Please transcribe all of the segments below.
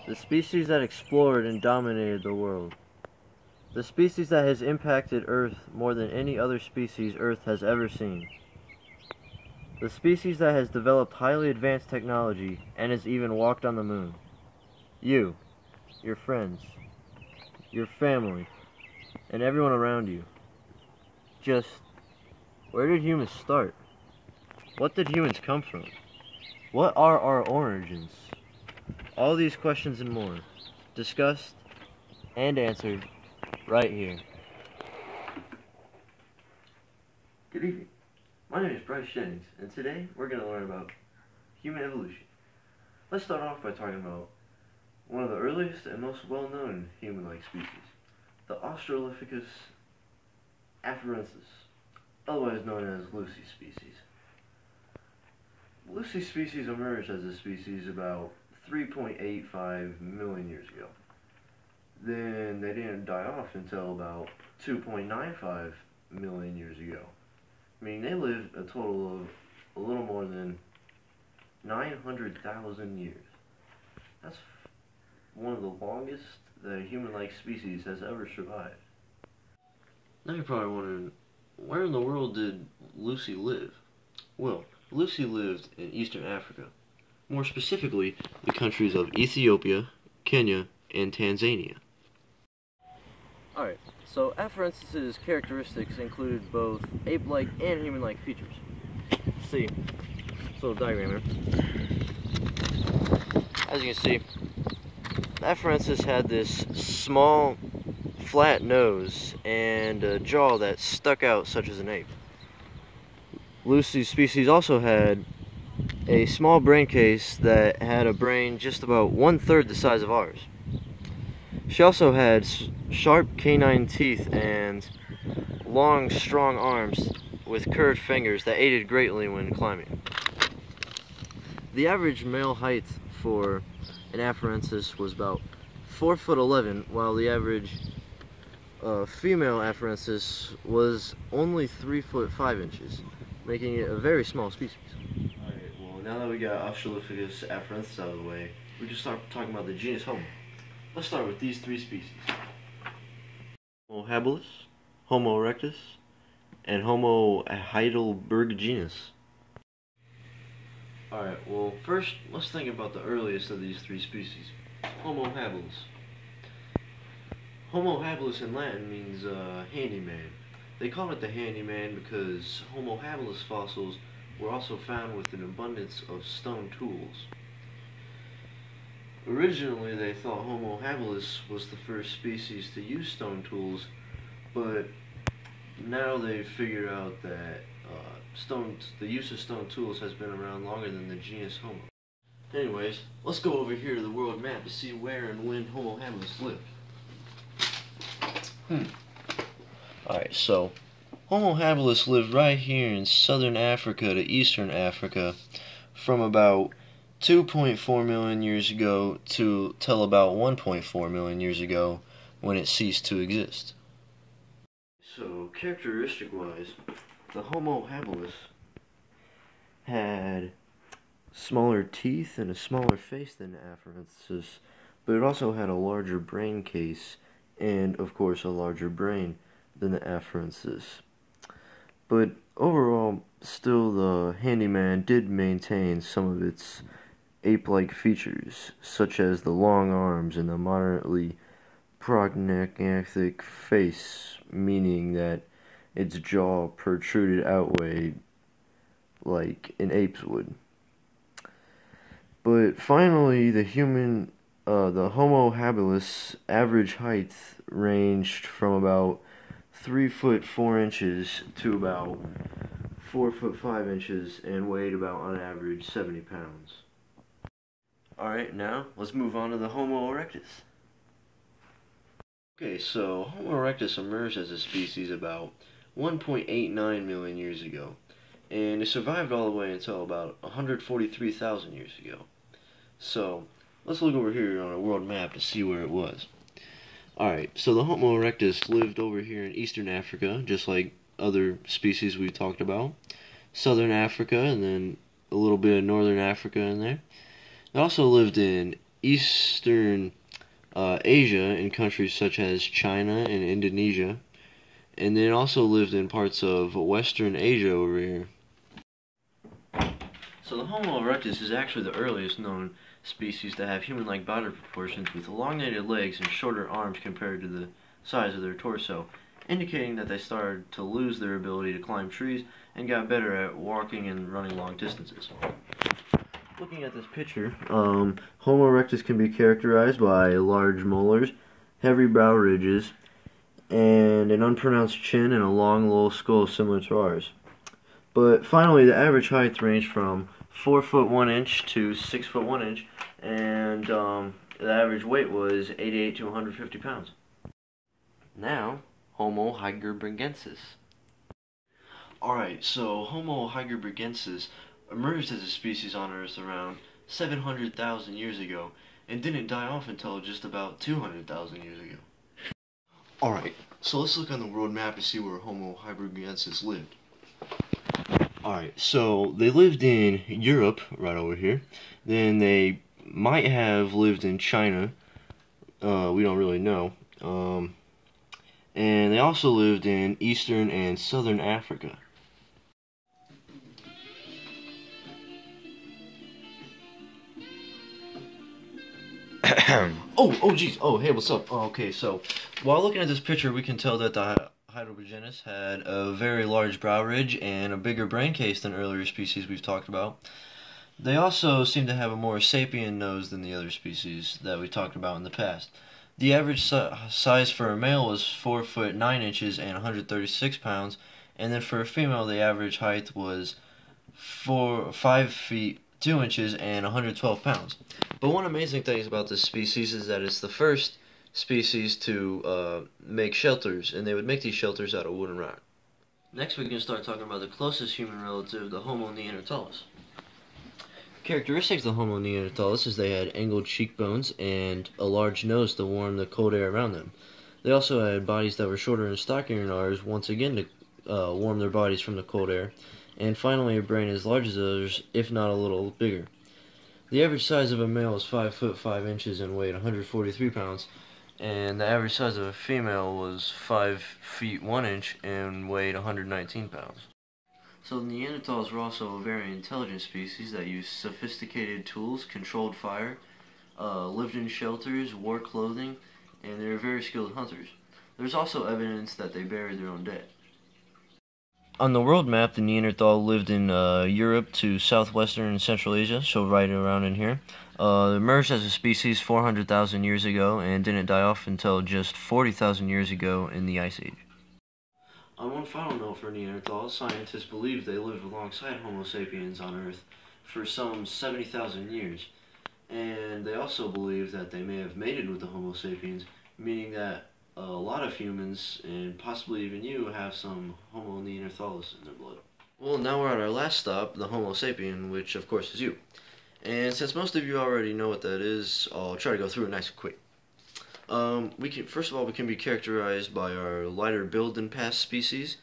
The species that explored and dominated the world. The species that has impacted Earth more than any other species Earth has ever seen. The species that has developed highly advanced technology and has even walked on the moon. You, your friends, your family, and everyone around you. Just, where did humans start? What did humans come from? What are our origins? All these questions and more, discussed and answered right here. Good evening. My name is Bryce Jennings, and today we're going to learn about human evolution. Let's start off by talking about one of the earliest and most well-known human-like species, the Australopithecus afarensis, otherwise known as Lucy species. Lucy species emerged as a species about 3.85 million years ago. Then they didn't die off until about 2.95 million years ago. I mean, they lived a total of a little more than 900,000 years. That's one of the longest the human-like species has ever survived. Now you're probably wondering, where in the world did Lucy live? Well, Lucy lived in Eastern Africa, more specifically the countries of Ethiopia, Kenya, and Tanzania. Alright, so afarensis' characteristics included both ape-like and human-like features. See, this little diagram here. As you can see, afarensis had this small, flat nose and a jaw that stuck out such as an ape. Lucy's species also had a small brain case that had a brain just about 1/3 the size of ours. She also had sharp canine teeth and long, strong arms with curved fingers that aided greatly when climbing. The average male height for an afarensis was about 4'11", while the average female afarensis was only 3'5", making it a very small species. Alright, well, now that we got Australopithecus afarensis out of the way, we can start talking about the genus Homo. Let's start with these three species: Homo habilis, Homo erectus, and Homo heidelbergensis. Alright, well, first, let's think about the earliest of these three species, Homo habilis. Homo habilis in Latin means handyman. They call it the handyman because Homo habilis fossils were also found with an abundance of stone tools. Originally, they thought Homo habilis was the first species to use stone tools, but now they've figured out that the use of stone tools has been around longer than the genus Homo. Anyways, let's go over here to the world map to see where and when Homo habilis lived. Alright, so Homo habilis lived right here in southern Africa to eastern Africa from about 2.4 million years ago till about 1.4 million years ago when it ceased to exist. So, characteristic-wise, the Homo habilis had smaller teeth and a smaller face than the afarensis, but it also had a larger brain case and, of course, a larger brain than the afarensis. But overall, still the handyman did maintain some of its ape-like features, such as the long arms and the moderately prognathic face, meaning that its jaw protruded outward like an ape's would. But finally, the Homo habilis average height ranged from about 3'4" to about 4'5" and weighed about on average 70 pounds. Alright, now let's move on to the Homo erectus. Okay, so Homo erectus emerged as a species about 1.89 million years ago, and it survived all the way until about 143,000 years ago. So, let's look over here on a world map to see where it was. Alright, so the Homo erectus lived over here in Eastern Africa, just like other species we've talked about. Southern Africa, and then a little bit of Northern Africa in there. It also lived in Eastern Asia in countries such as China and Indonesia, and then also lived in parts of Western Asia over here. So the Homo erectus is actually the earliest known species to have human-like body proportions with elongated legs and shorter arms compared to the size of their torso, indicating that they started to lose their ability to climb trees and got better at walking and running long distances. Looking at this picture, Homo erectus can be characterized by large molars, heavy brow ridges, and an unpronounced chin and a long, low skull similar to ours. But finally, the average height ranged from 4 foot 1 inch to 6 foot 1 inch, and the average weight was 88 to 150 pounds. Now, Homo heidelbergensis. Alright, so Homo heidelbergensis emerged as a species on Earth around 700,000 years ago and didn't die off until just about 200,000 years ago. Alright, so let's look on the world map to see where Homo heidelbergensis lived. Alright, so they lived in Europe, right over here. Then they might have lived in China. We don't really know. And they also lived in Eastern and Southern Africa. Geez. Oh, hey, what's up? Okay, so while looking at this picture, we can tell that the Heidelbergensis had a very large brow ridge and a bigger brain case than earlier species we've talked about. They also seem to have a more sapient nose than the other species that we talked about in the past. The average size for a male was 4 foot 9 inches and 136 pounds, and then for a female, the average height was 5 feet 2 inches and 112 pounds. But one amazing thing about this species is that it's the first species to make shelters, and they would make these shelters out of wood and rock. Next, we can start talking about the closest human relative, the Homo neanderthalis. Characteristics of the Homo neanderthalis is they had angled cheekbones and a large nose to warm the cold air around them. They also had bodies that were shorter and stockier than ours, once again to warm their bodies from the cold air. And finally, a brain as large as ours, if not a little bigger. The average size of a male is 5 foot 5 inches and weighed 143 pounds, and the average size of a female was 5 feet 1 inch and weighed 119 pounds. So the Neanderthals were also a very intelligent species that used sophisticated tools, controlled fire, lived in shelters, wore clothing, and they were very skilled hunters. There's also evidence that they buried their own dead. On the world map, the Neanderthal lived in Europe to southwestern and central Asia, so right around in here. Emerged as a species 400,000 years ago and didn't die off until just 40,000 years ago in the Ice Age. On one final note for Neanderthals, scientists believe they lived alongside Homo sapiens on Earth for some 70,000 years. And they also believe that they may have mated with the Homo sapiens, meaning that a lot of humans, and possibly even you, have some Homo neanderthalis in their blood. Well, now we're at our last stop, the Homo sapien, which of course is you. And since most of you already know what that is, I'll try to go through it nice and quick. First of all, we can be characterized by our lighter build than past species,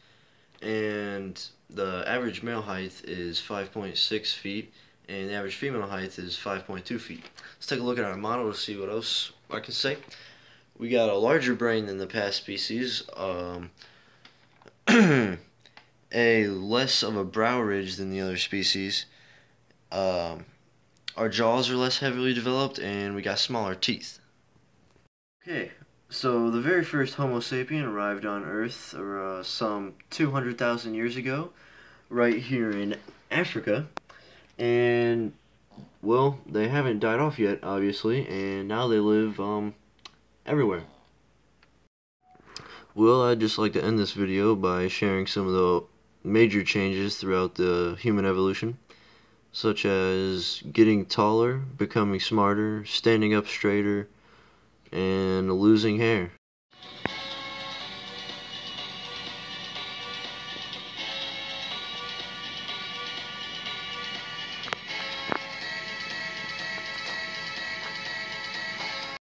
and the average male height is 5.6 feet, and the average female height is 5.2 feet. Let's take a look at our model to see what else I can say. We got a larger brain than the past species, a less of a brow ridge than the other species, our jaws are less heavily developed, and we got smaller teeth. Okay, so the very first Homo sapien arrived on Earth some 200,000 years ago, right here in Africa, and, well, they haven't died off yet, obviously, and now they live, everywhere. Well, I'd just like to end this video by sharing some of the major changes throughout the human evolution, such as getting taller, becoming smarter, standing up straighter, and losing hair.